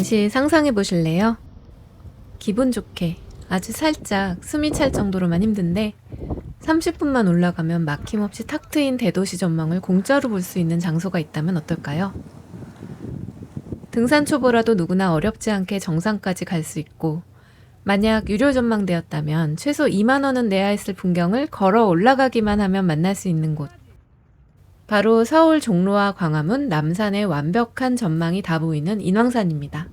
잠시 상상해 보실래요? 기분 좋게 아주 살짝 숨이 찰 정도로만 힘든데 30분만 올라가면 막힘없이 탁 트인 대도시 전망을 공짜로 볼 수 있는 장소가 있다면 어떨까요? 등산 초보라도 누구나 어렵지 않게 정상까지 갈 수 있고, 만약 유료 전망대였다면 최소 2만 원은 내야 했을 풍경을 걸어 올라가기만 하면 만날 수 있는 곳. 바로 서울 종로와 광화문, 남산의 완벽한 전망이 다 보이는 인왕산입니다.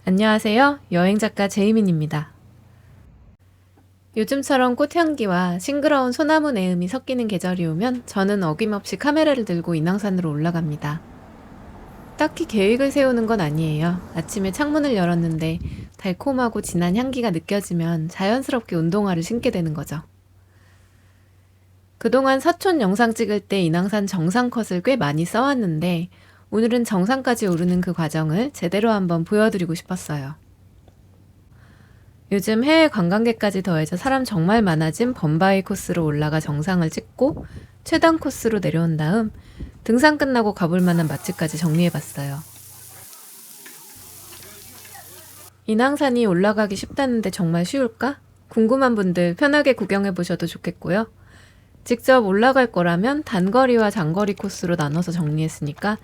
안녕하세요. 여행작가 제이민입니다. 요즘처럼 꽃향기와 싱그러운 소나무 내음이 섞이는 계절이 오면 저는 어김없이 카메라를 들고 인왕산으로 올라갑니다. 딱히 계획을 세우는 건 아니에요. 아침에 창문을 열었는데 달콤하고 진한 향기가 느껴지면 자연스럽게 운동화를 신게 되는 거죠. 그동안 서촌 영상 찍을 때 인왕산 정상 컷을 꽤 많이 써왔는데 오늘은 정상까지 오르는 그 과정을 제대로 한번 보여드리고 싶었어요. 요즘 해외 관광객까지 더해져 사람 정말 많아진 범바이 코스로 올라가 정상을 찍고 최단 코스로 내려온 다음 등산 끝나고 가볼 만한 맛집까지 정리해봤어요. 인왕산이 올라가기 쉽다는데 정말 쉬울까? 궁금한 분들 편하게 구경해보셔도 좋겠고요. 직접 올라갈 거라면 단거리와 장거리 코스로 나눠서 정리했으니까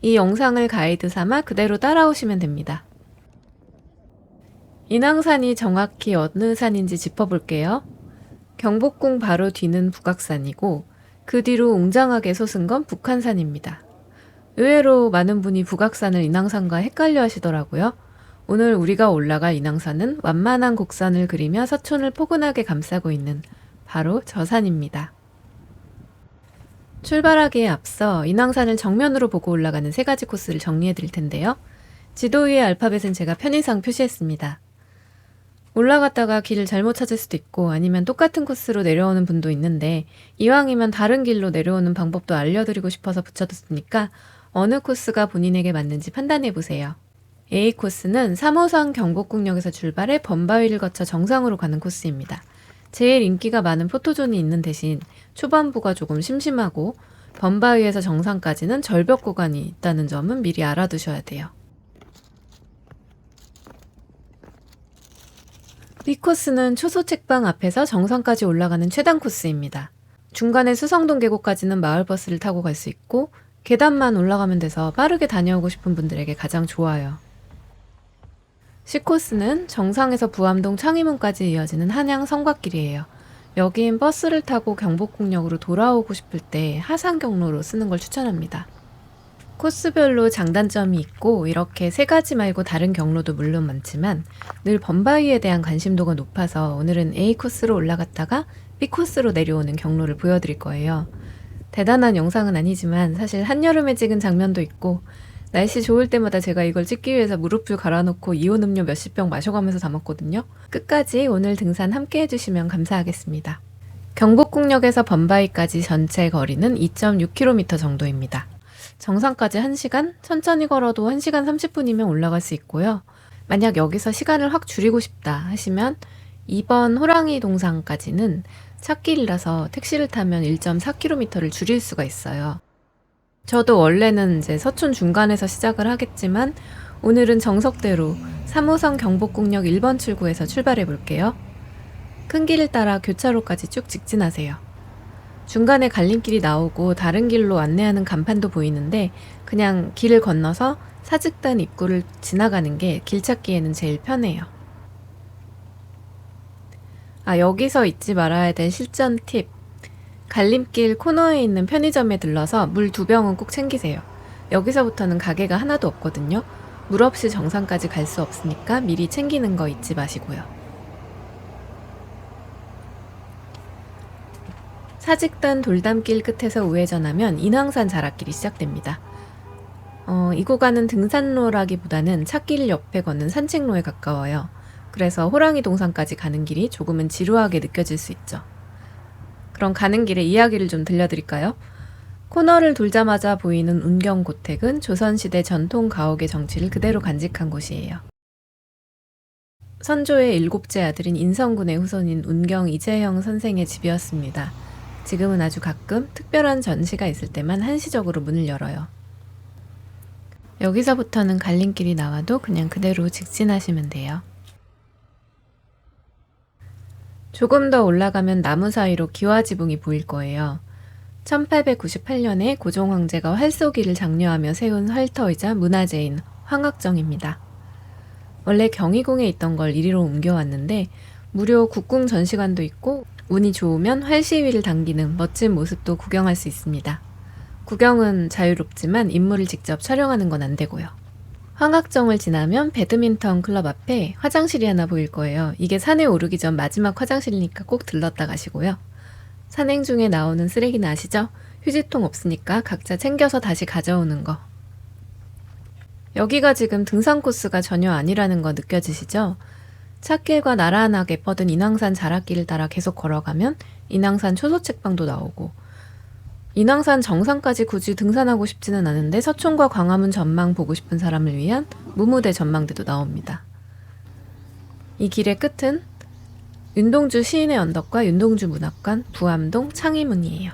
이 영상을 가이드 삼아 그대로 따라오시면 됩니다. 인왕산이 정확히 어느 산인지 짚어볼게요. 경복궁 바로 뒤는 북악산이고 그 뒤로 웅장하게 솟은 건 북한산입니다. 의외로 많은 분이 북악산을 인왕산과 헷갈려 하시더라고요. 오늘 우리가 올라갈 인왕산은 완만한 곡선을 그리며 서촌을 포근하게 감싸고 있는 바로 저 산입니다. 출발하기에 앞서 인왕산을 정면으로 보고 올라가는 3가지 코스를 정리해 드릴 텐데요. 지도 위의 알파벳은 제가 편의상 표시했습니다. 올라갔다가 길을 잘못 찾을 수도 있고 아니면 똑같은 코스로 내려오는 분도 있는데 이왕이면 다른 길로 내려오는 방법도 알려드리고 싶어서 붙여뒀으니까 어느 코스가 본인에게 맞는지 판단해 보세요. A 코스는 3호선 경복궁역에서 출발해 범바위를 거쳐 정상으로 가는 코스입니다. 제일 인기가 많은 포토존이 있는 대신 초반부가 조금 심심하고 범바위에서 정상까지는 절벽 구간이 있다는 점은 미리 알아두셔야 돼요. B 코스는 초소책방 앞에서 정상까지 올라가는 최단 코스입니다. 중간에 수성동 계곡까지는 마을버스를 타고 갈 수 있고 계단만 올라가면 돼서 빠르게 다녀오고 싶은 분들에게 가장 좋아요. C 코스는 정상에서 부암동 창의문까지 이어지는 한양 성곽길이에요. 여긴 버스를 타고 경복궁역으로 돌아오고 싶을 때 하산 경로로 쓰는 걸 추천합니다. 코스별로 장단점이 있고 이렇게 3가지 말고 다른 경로도 물론 많지만 늘 범바위에 대한 관심도가 높아서 오늘은 A 코스로 올라갔다가 B 코스로 내려오는 경로를 보여드릴 거예요. 대단한 영상은 아니지만 사실 한여름에 찍은 장면도 있고 날씨 좋을 때마다 제가 이걸 찍기 위해서 무릎을 갈아놓고 이온 음료 몇십 병 마셔가면서 담았거든요. 끝까지 오늘 등산 함께 해주시면 감사하겠습니다. 경복궁역에서 범바위까지 전체 거리는 2.6km 정도입니다. 정상까지 1시간, 천천히 걸어도 1시간 30분이면 올라갈 수 있고요. 만약 여기서 시간을 확 줄이고 싶다 하시면 2번 호랑이 동상까지는 찻길이라서 택시를 타면 1.4km를 줄일 수가 있어요. 저도 원래는 이제 서촌 중간에서 시작을 하겠지만 오늘은 정석대로 3호선 경복궁역 1번 출구에서 출발해 볼게요. 큰 길을 따라 교차로까지 쭉 직진하세요. 중간에 갈림길이 나오고 다른 길로 안내하는 간판도 보이는데 그냥 길을 건너서 사직단 입구를 지나가는 게 길 찾기에는 제일 편해요. 여기서 잊지 말아야 될 실전 팁. 갈림길 코너에 있는 편의점에 들러서 물 2병은 꼭 챙기세요. 여기서부터는 가게가 하나도 없거든요. 물 없이 정상까지 갈 수 없으니까 미리 챙기는 거 잊지 마시고요. 사직단 돌담길 끝에서 우회전하면 인왕산 자락길이 시작됩니다. 이 구간은 등산로라기보다는 찻길 옆에 걷는 산책로에 가까워요. 그래서 호랑이 동상까지 가는 길이 조금은 지루하게 느껴질 수 있죠. 그럼 가는 길에 이야기를 좀 들려드릴까요? 코너를 돌자마자 보이는 운경고택은 조선시대 전통 가옥의 정취를 그대로 간직한 곳이에요. 선조의 7째 아들인 인성군의 후손인 운경 이재형 선생의 집이었습니다. 지금은 아주 가끔 특별한 전시가 있을 때만 한시적으로 문을 열어요. 여기서부터는 갈림길이 나와도 그냥 그대로 직진하시면 돼요. 조금 더 올라가면 나무 사이로 기와지붕이 보일 거예요. 1898년에 고종 황제가 활쏘기를 장려하며 세운 활터이자 문화재인 황학정입니다. 원래 경희궁에 있던 걸 이리로 옮겨왔는데 무료 국궁 전시관도 있고 운이 좋으면 활시위를 당기는 멋진 모습도 구경할 수 있습니다. 구경은 자유롭지만 인물을 직접 촬영하는 건 안 되고요. 황학정을 지나면 배드민턴 클럽 앞에 화장실이 하나 보일 거예요. 이게 산에 오르기 전 마지막 화장실이니까 꼭 들렀다 가시고요. 산행 중에 나오는 쓰레기는 아시죠? 휴지통 없으니까 각자 챙겨서 다시 가져오는 거. 여기가 지금 등산 코스가 전혀 아니라는 거 느껴지시죠? 찻길과 나란하게 뻗은 인왕산 자락길을 따라 계속 걸어가면 인왕산 초소책방도 나오고, 인왕산 정상까지 굳이 등산하고 싶지는 않은데 서촌과 광화문 전망 보고 싶은 사람을 위한 무무대 전망대도 나옵니다. 이 길의 끝은 윤동주 시인의 언덕과 윤동주 문학관, 부암동 창의문이에요.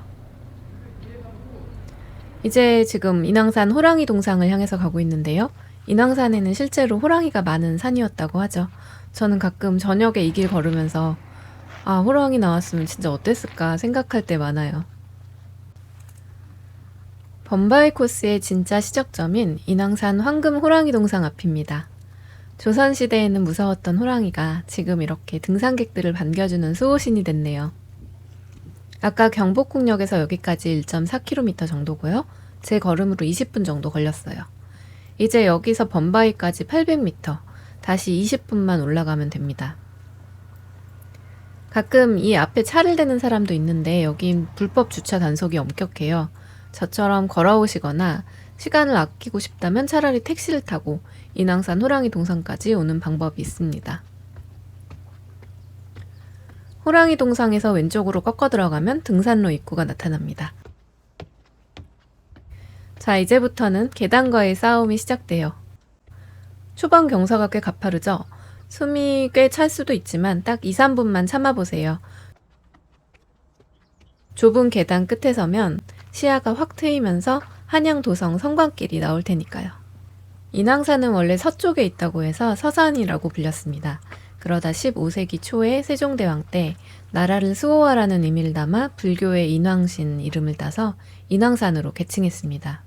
이제 지금 인왕산 호랑이 동상을 향해서 가고 있는데요. 인왕산에는 실제로 호랑이가 많은 산이었다고 하죠. 저는 가끔 저녁에 이 길 걸으면서 호랑이 나왔으면 진짜 어땠을까 생각할 때 많아요. 범바이 코스의 진짜 시작점인 인왕산 황금 호랑이 동상 앞입니다. 조선시대에는 무서웠던 호랑이가 지금 이렇게 등산객들을 반겨주는 수호신이 됐네요. 아까 경복궁역에서 여기까지 1.4km 정도고요. 제 걸음으로 20분 정도 걸렸어요. 이제 여기서 범바이까지 800m, 다시 20분만 올라가면 됩니다. 가끔 이 앞에 차를 대는 사람도 있는데 여긴 불법 주차 단속이 엄격해요. 저처럼 걸어오시거나 시간을 아끼고 싶다면 차라리 택시를 타고 인왕산 호랑이 동상까지 오는 방법이 있습니다. 호랑이 동상에서 왼쪽으로 꺾어 들어가면 등산로 입구가 나타납니다. 자, 이제부터는 계단과의 싸움이 시작돼요. 초반 경사가 꽤 가파르죠? 숨이 꽤 찰 수도 있지만 딱 2, 3분만 참아보세요. 좁은 계단 끝에 서면 시야가 확 트이면서 한양도성 성곽길이 나올 테니까요. 인왕산은 원래 서쪽에 있다고 해서 서산이라고 불렸습니다. 그러다 15세기 초에 세종대왕 때 나라를 수호하라는 의미를 담아 불교의 인왕신 이름을 따서 인왕산으로 개칭했습니다.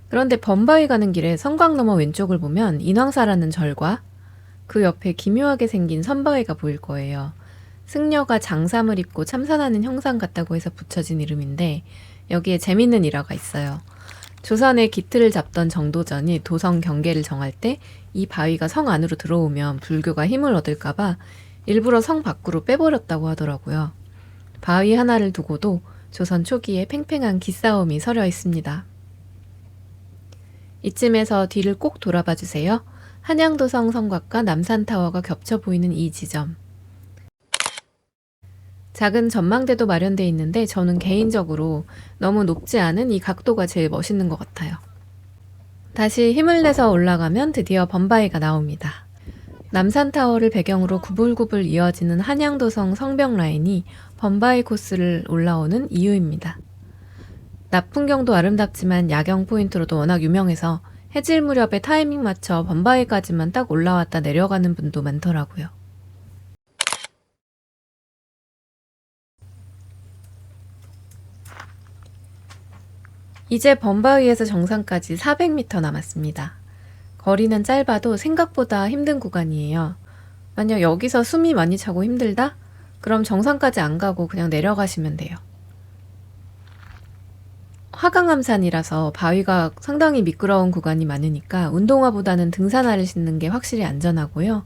그런데 범바위 가는 길에 성곽 너머 왼쪽을 보면 인왕사라는 절과 그 옆에 기묘하게 생긴 선바위가 보일 거예요. 승려가 장삼을 입고 참선하는 형상 같다고 해서 붙여진 이름인데 여기에 재밌는 일화가 있어요. 조선의 기틀을 잡던 정도전이 도성 경계를 정할 때 이 바위가 성 안으로 들어오면 불교가 힘을 얻을까봐 일부러 성 밖으로 빼버렸다고 하더라고요. 바위 하나를 두고도 조선 초기에 팽팽한 기싸움이 서려 있습니다. 이쯤에서 뒤를 꼭 돌아봐 주세요. 한양도성 성곽과 남산타워가 겹쳐 보이는 이 지점. 작은 전망대도 마련되어 있는데 저는 개인적으로 너무 높지 않은 이 각도가 제일 멋있는 것 같아요. 다시 힘을 내서 올라가면 드디어 범바위가 나옵니다. 남산타워를 배경으로 구불구불 이어지는 한양도성 성벽 라인이 범바위 코스를 올라오는 이유입니다. 낮 풍경도 아름답지만 야경 포인트로도 워낙 유명해서 해질 무렵에 타이밍 맞춰 범바위까지만 딱 올라왔다 내려가는 분도 많더라고요. 이제 범바위에서 정상까지 400m 남았습니다. 거리는 짧아도 생각보다 힘든 구간이에요. 만약 여기서 숨이 많이 차고 힘들다? 그럼 정상까지 안 가고 그냥 내려가시면 돼요. 화강암산이라서 바위가 상당히 미끄러운 구간이 많으니까 운동화보다는 등산화를 신는 게 확실히 안전하고요.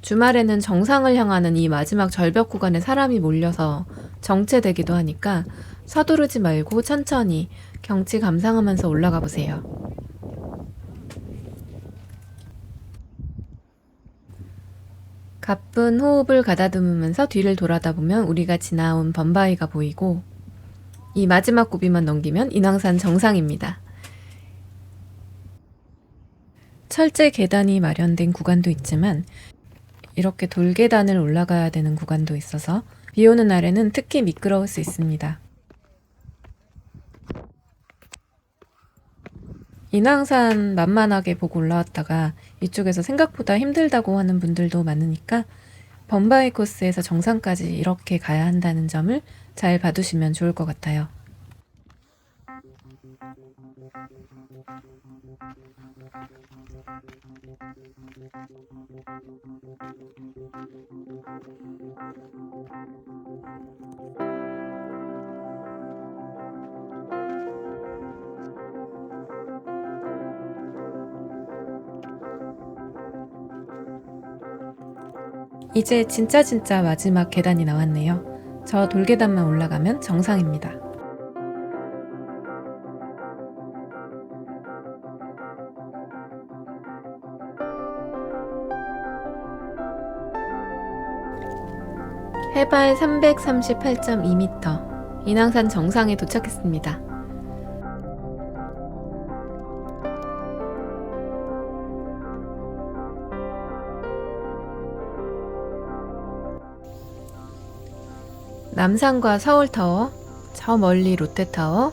주말에는 정상을 향하는 이 마지막 절벽 구간에 사람이 몰려서 정체되기도 하니까 서두르지 말고 천천히 경치 감상하면서 올라가 보세요. 가쁜 호흡을 가다듬으면서 뒤를 돌아다 보면 우리가 지나온 범바위가 보이고 이 마지막 고비만 넘기면 인왕산 정상입니다. 철제 계단이 마련된 구간도 있지만 이렇게 돌계단을 올라가야 되는 구간도 있어서 비 오는 날에는 특히 미끄러울 수 있습니다. 인왕산 만만하게 보고 올라왔다가 이쪽에서 생각보다 힘들다고 하는 분들도 많으니까 범바이 코스에서 정상까지 이렇게 가야 한다는 점을 잘 봐두시면 좋을 것 같아요. 이제 진짜 마지막 계단이 나왔네요. 저 돌계단만 올라가면 정상입니다. 해발 338.2m, 인왕산 정상에 도착했습니다. 남산과 서울타워, 저 멀리 롯데타워,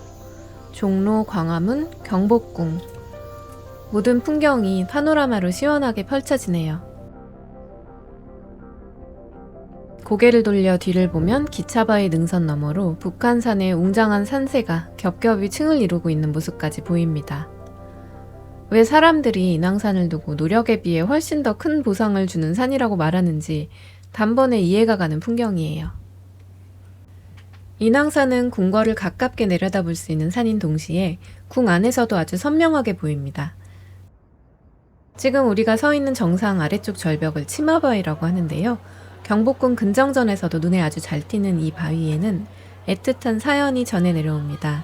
종로, 광화문, 경복궁, 모든 풍경이 파노라마로 시원하게 펼쳐지네요. 고개를 돌려 뒤를 보면 기차바위 능선 너머로 북한산의 웅장한 산세가 겹겹이 층을 이루고 있는 모습까지 보입니다. 왜 사람들이 인왕산을 두고 노력에 비해 훨씬 더 큰 보상을 주는 산이라고 말하는지 단번에 이해가 가는 풍경이에요. 인왕산은 궁궐을 가깝게 내려다볼 수 있는 산인 동시에 궁 안에서도 아주 선명하게 보입니다. 지금 우리가 서 있는 정상 아래쪽 절벽을 치마바위라고 하는데요. 경복궁 근정전에서도 눈에 아주 잘 띄는 이 바위에는 애틋한 사연이 전해 내려옵니다.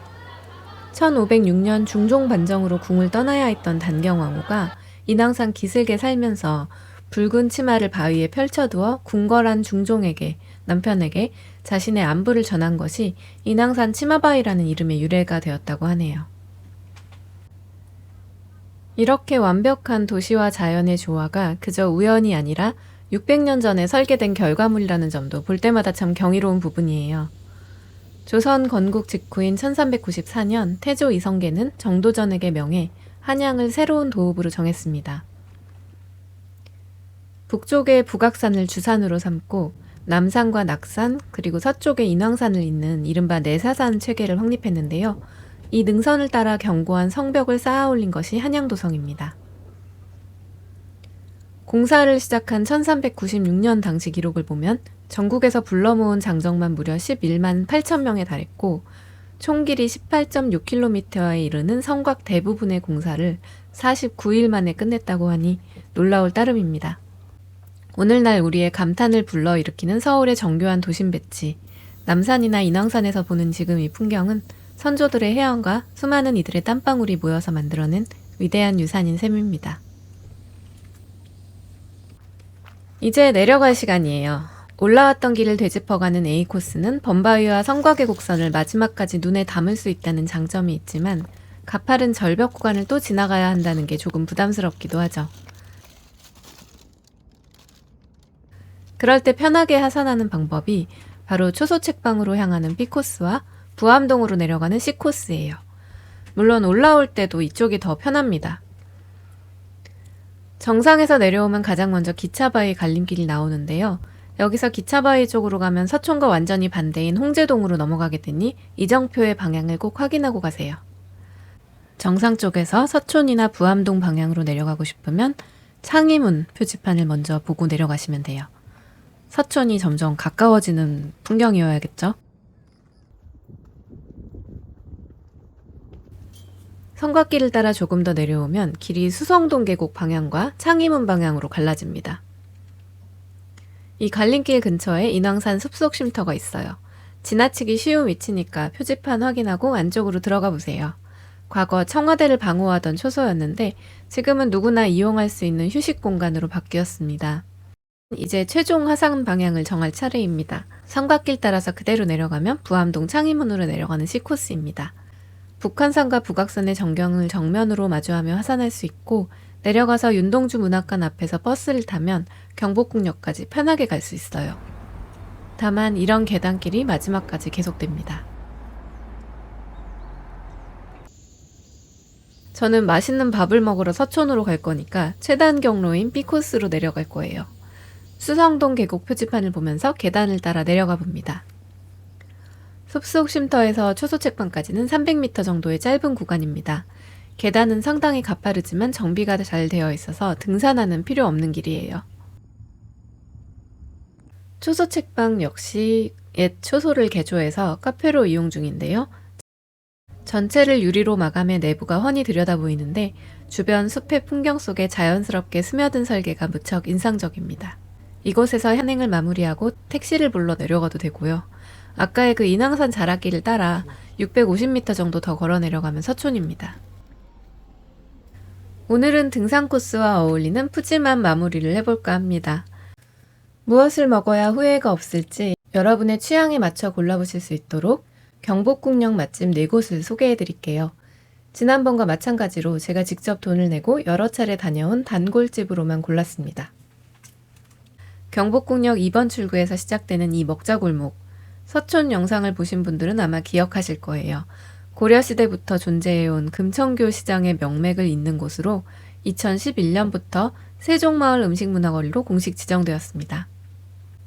1506년 중종 반정으로 궁을 떠나야 했던 단경왕후가 인왕산 기슭에 살면서 붉은 치마를 바위에 펼쳐두어 궁궐한 중종에게, 남편에게 자신의 안부를 전한 것이 인왕산 치마바위라는 이름의 유래가 되었다고 하네요. 이렇게 완벽한 도시와 자연의 조화가 그저 우연이 아니라 600년 전에 설계된 결과물이라는 점도 볼 때마다 참 경이로운 부분이에요. 조선 건국 직후인 1394년 태조 이성계는 정도전에게 명해 한양을 새로운 도읍으로 정했습니다. 북쪽의 북악산을 주산으로 삼고 남산과 낙산 그리고 서쪽에 인왕산을 잇는 이른바 내사산 체계를 확립했는데요. 이 능선을 따라 견고한 성벽을 쌓아 올린 것이 한양도성입니다. 공사를 시작한 1396년 당시 기록을 보면 전국에서 불러 모은 장정만 무려 11만 8천 명에 달했고 총 길이 18.6km에 이르는 성곽 대부분의 공사를 49일 만에 끝냈다고 하니 놀라울 따름입니다. 오늘날 우리의 감탄을 불러일으키는 서울의 정교한 도심 배치, 남산이나 인왕산에서 보는 지금 이 풍경은 선조들의 해안과 수많은 이들의 땀방울이 모여서 만들어낸 위대한 유산인 셈입니다. 이제 내려갈 시간이에요. 올라왔던 길을 되짚어가는 A코스는 범바위와 성곽의 곡선을 마지막까지 눈에 담을 수 있다는 장점이 있지만 가파른 절벽 구간을 또 지나가야 한다는 게 조금 부담스럽기도 하죠. 그럴 때 편하게 하산하는 방법이 바로 초소책방으로 향하는 B코스와 부암동으로 내려가는 C코스예요. 물론 올라올 때도 이쪽이 더 편합니다. 정상에서 내려오면 가장 먼저 기차바위 갈림길이 나오는데요. 여기서 기차바위 쪽으로 가면 서촌과 완전히 반대인 홍제동으로 넘어가게 되니 이정표의 방향을 꼭 확인하고 가세요. 정상 쪽에서 서촌이나 부암동 방향으로 내려가고 싶으면 창의문 표지판을 먼저 보고 내려가시면 돼요. 서촌이 점점 가까워지는 풍경이어야겠죠? 성곽길을 따라 조금 더 내려오면 길이 수성동 계곡 방향과 창의문 방향으로 갈라집니다. 이 갈림길 근처에 인왕산 숲속 쉼터가 있어요. 지나치기 쉬운 위치니까 표지판 확인하고 안쪽으로 들어가 보세요. 과거 청와대를 방호하던 초소였는데 지금은 누구나 이용할 수 있는 휴식 공간으로 바뀌었습니다. 이제 최종 하산 방향을 정할 차례입니다. 성곽길 따라서 그대로 내려가면 부암동 창의문으로 내려가는 C코스입니다. 북한산과 북악산의 전경을 정면으로 마주하며 하산할 수 있고 내려가서 윤동주 문학관 앞에서 버스를 타면 경복궁역까지 편하게 갈 수 있어요. 다만 이런 계단길이 마지막까지 계속됩니다. 저는 맛있는 밥을 먹으러 서촌으로 갈 거니까 최단 경로인 B코스로 내려갈 거예요. 수성동 계곡 표지판을 보면서 계단을 따라 내려가 봅니다. 숲속 쉼터에서 초소책방까지는 300m 정도의 짧은 구간입니다. 계단은 상당히 가파르지만 정비가 잘 되어 있어서 등산하는 필요 없는 길이에요. 초소책방 역시 옛 초소를 개조해서 카페로 이용 중인데요. 전체를 유리로 마감해 내부가 훤히 들여다 보이는데 주변 숲의 풍경 속에 자연스럽게 스며든 설계가 무척 인상적입니다. 이곳에서 산행을 마무리하고 택시를 불러 내려가도 되고요. 아까의 그 인왕산 자락길을 따라 650m 정도 더 걸어 내려가면 서촌입니다. 오늘은 등산 코스와 어울리는 푸짐한 마무리를 해볼까 합니다. 무엇을 먹어야 후회가 없을지 여러분의 취향에 맞춰 골라보실 수 있도록 경복궁역 맛집 4곳을 소개해드릴게요. 지난번과 마찬가지로 제가 직접 돈을 내고 여러 차례 다녀온 단골집으로만 골랐습니다. 경복궁역 2번 출구에서 시작되는 이 먹자골목, 서촌 영상을 보신 분들은 아마 기억하실 거예요. 고려시대부터 존재해온 금천교 시장의 명맥을 잇는 곳으로 2011년부터 세종마을 음식문화거리로 공식 지정되었습니다.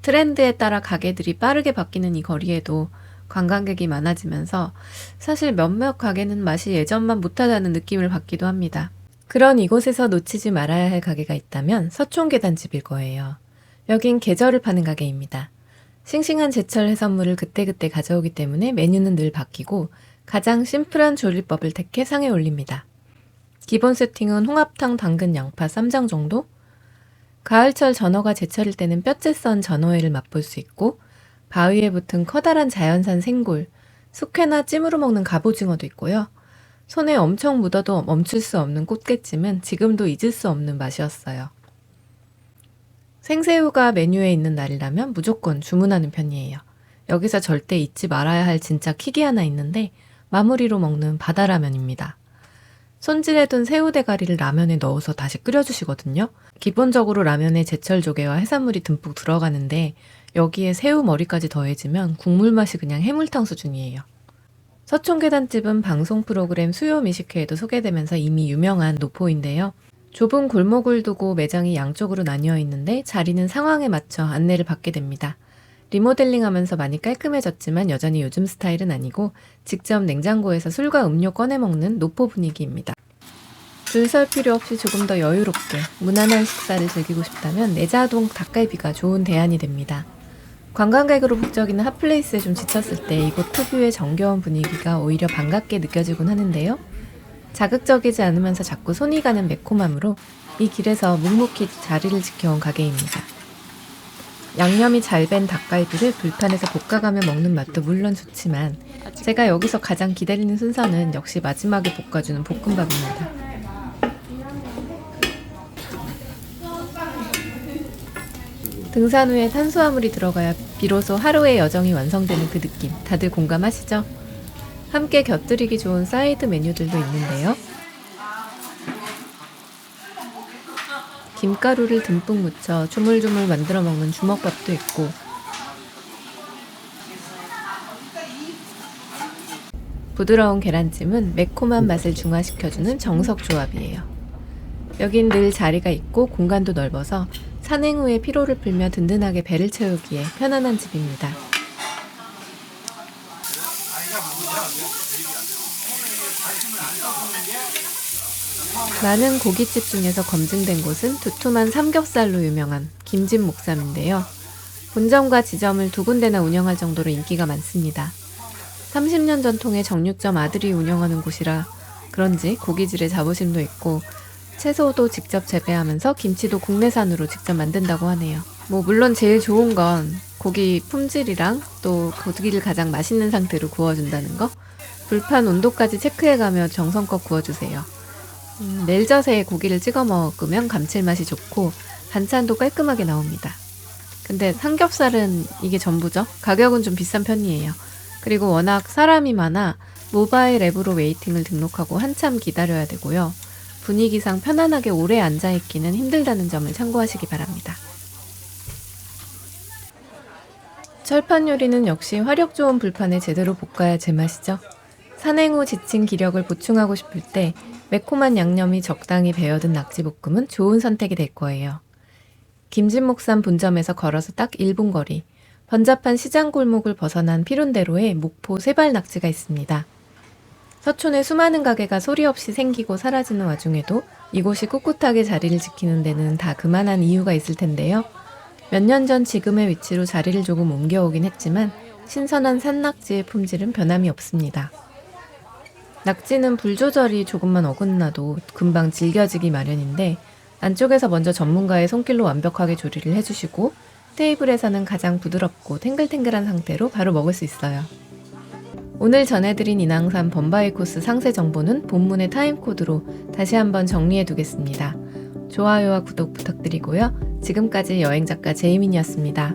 트렌드에 따라 가게들이 빠르게 바뀌는 이 거리에도 관광객이 많아지면서 사실 몇몇 가게는 맛이 예전만 못하다는 느낌을 받기도 합니다. 그런 이곳에서 놓치지 말아야 할 가게가 있다면 서촌계단집일 거예요. 여긴 계절을 파는 가게입니다. 싱싱한 제철 해산물을 그때그때 가져오기 때문에 메뉴는 늘 바뀌고 가장 심플한 조리법을 택해 상에 올립니다. 기본 세팅은 홍합탕, 당근, 양파, 쌈장 정도? 가을철 전어가 제철일 때는 뼈째 썬 전어회를 맛볼 수 있고 바위에 붙은 커다란 자연산 생굴, 숙회나 찜으로 먹는 갑오징어도 있고요. 손에 엄청 묻어도 멈출 수 없는 꽃게찜은 지금도 잊을 수 없는 맛이었어요. 생새우가 메뉴에 있는 날이라면 무조건 주문하는 편이에요. 여기서 절대 잊지 말아야 할 진짜 킥이 하나 있는데 마무리로 먹는 바다라면입니다. 손질해둔 새우 대가리를 라면에 넣어서 다시 끓여주시거든요. 기본적으로 라면에 제철 조개와 해산물이 듬뿍 들어가는데 여기에 새우 머리까지 더해지면 국물 맛이 그냥 해물탕 수준이에요. 서촌계단집은 방송 프로그램 수요 미식회에도 소개되면서 이미 유명한 노포인데요. 좁은 골목을 두고 매장이 양쪽으로 나뉘어 있는데 자리는 상황에 맞춰 안내를 받게 됩니다. 리모델링하면서 많이 깔끔해졌지만 여전히 요즘 스타일은 아니고 직접 냉장고에서 술과 음료 꺼내 먹는 노포 분위기입니다. 줄 설 필요 없이 조금 더 여유롭게 무난한 식사를 즐기고 싶다면 내자동 닭갈비가 좋은 대안이 됩니다. 관광객으로 북적이는 핫플레이스에 좀 지쳤을 때 이곳 특유의 정겨운 분위기가 오히려 반갑게 느껴지곤 하는데요. 자극적이지 않으면서 자꾸 손이 가는 매콤함으로 이 길에서 묵묵히 자리를 지켜온 가게입니다. 양념이 잘 밴 닭갈비를 불판에서 볶아가며 먹는 맛도 물론 좋지만 제가 여기서 가장 기다리는 순서는 역시 마지막에 볶아주는 볶음밥입니다. 등산 후에 탄수화물이 들어가야 비로소 하루의 여정이 완성되는 그 느낌 다들 공감하시죠? 함께 곁들이기 좋은 사이드 메뉴들도 있는데요. 김가루를 듬뿍 묻혀 조물조물 만들어 먹는 주먹밥도 있고 부드러운 계란찜은 매콤한 맛을 중화시켜주는 정석 조합이에요. 여긴 늘 자리가 있고 공간도 넓어서 산행 후에 피로를 풀며 든든하게 배를 채우기에 편안한 집입니다. 많은 고깃집 중에서 검증된 곳은 두툼한 삼겹살로 유명한 김집 목삼인데요. 본점과 지점을 두 군데나 운영할 정도로 인기가 많습니다. 30년 전통의 정육점 아들이 운영하는 곳이라 그런지 고기질에 자부심도 있고 채소도 직접 재배하면서 김치도 국내산으로 직접 만든다고 하네요. 물론 제일 좋은 건 고기 품질이랑 또 고기를 가장 맛있는 상태로 구워준다는 거. 불판 온도까지 체크해가며 정성껏 구워주세요. 멜젓에 고기를 찍어 먹으면 감칠맛이 좋고 반찬도 깔끔하게 나옵니다. 근데 삼겹살은 이게 전부죠? 가격은 좀 비싼 편이에요. 그리고 워낙 사람이 많아 모바일 앱으로 웨이팅을 등록하고 한참 기다려야 되고요. 분위기상 편안하게 오래 앉아있기는 힘들다는 점을 참고하시기 바랍니다. 철판 요리는 역시 화력 좋은 불판에 제대로 볶아야 제맛이죠. 산행 후 지친 기력을 보충하고 싶을 때 매콤한 양념이 적당히 배어든 낙지볶음은 좋은 선택이 될 거예요. 김진목산 본점에서 걸어서 딱 1분 거리, 번잡한 시장 골목을 벗어난 피론대로에 목포 세발 낙지가 있습니다. 서촌에 수많은 가게가 소리 없이 생기고 사라지는 와중에도 이곳이 꿋꿋하게 자리를 지키는 데는 다 그만한 이유가 있을 텐데요. 몇 년 전 지금의 위치로 자리를 조금 옮겨오긴 했지만 신선한 산낙지의 품질은 변함이 없습니다. 낙지는 불 조절이 조금만 어긋나도 금방 질겨지기 마련인데 안쪽에서 먼저 전문가의 손길로 완벽하게 조리를 해주시고 테이블에서는 가장 부드럽고 탱글탱글한 상태로 바로 먹을 수 있어요. 오늘 전해드린 인왕산 범바이 코스 상세 정보는 본문의 타임코드로 다시 한번 정리해 두겠습니다. 좋아요와 구독 부탁드리고요. 지금까지 여행작가 제이민이었습니다.